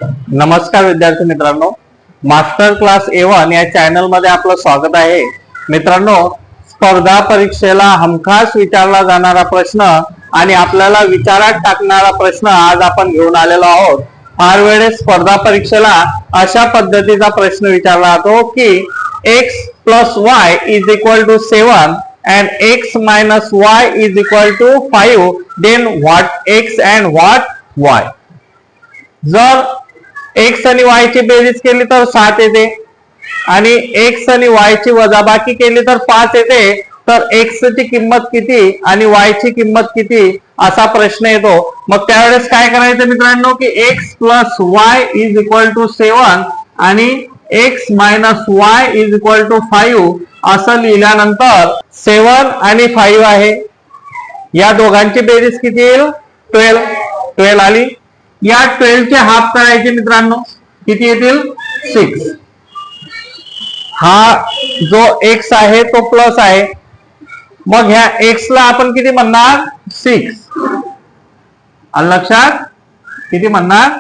नमस्कार विद्यार्थी मित्रांनो, मास्टर क्लास A1 या चॅनल मध्ये आपलं स्वागत आहे। मित्रांनो, स्पर्धा परीक्षेला हमखास विचारला जाणारा प्रश्न आणि आपल्याला विचारात टाकणारा प्रश्न आज आपण घेऊन आलेलो आहोत। फार वेळेस स्पर्धा परीक्षेला अशा पद्धतीचा प्रश्न विचारला जातो की x plus y is equal to 7 and x minus y is equal to 5, then what x and what y। जर x आणि y ची बेरीज केली तर 7 येते आणि x आणि y ची वजाबाकी केली तर 5 येते, तर x ची किंमत किती आणि y ची किंमत किती असा प्रश्न येतो। मग त्यावेळेस काय करायचं मित्रांनो की x plus y is equal to 7 आणि x minus y is equal to 5 असं लिहिल्यानंतर 7 आणि 5 आहे, या दोघांची बेरीज किती येईल? 12 आली। या 12 चे हाफ करायचे मित्रांनो, किती येतील? 6। हा जो x आहे तो प्लस आहे, मग ह्या x ला आपण किती म्हणणार? 6। लक्षात किती म्हणणार?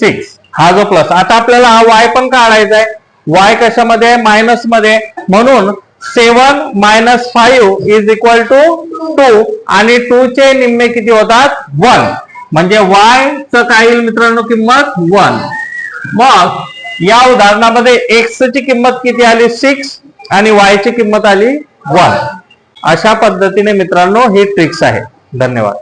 6। हा जो प्लस, आता आपल्याला हा y पण काढायचा आहे। y कशामध्ये? मायनस मध्ये, म्हणून 7 minus 5 is equal to 2 आणि 2 चे निम्मे किती होतात? 1, म्हणजे y च काय येईल मित्रांनो? किंमत 1। मग या उदाहरणामध्ये x ची किंमत किती आली? 6 आणि y ची किंमत आली 1। अशा पद्धतीने मित्रांनो ही ट्रिक्स आहे। धन्यवाद।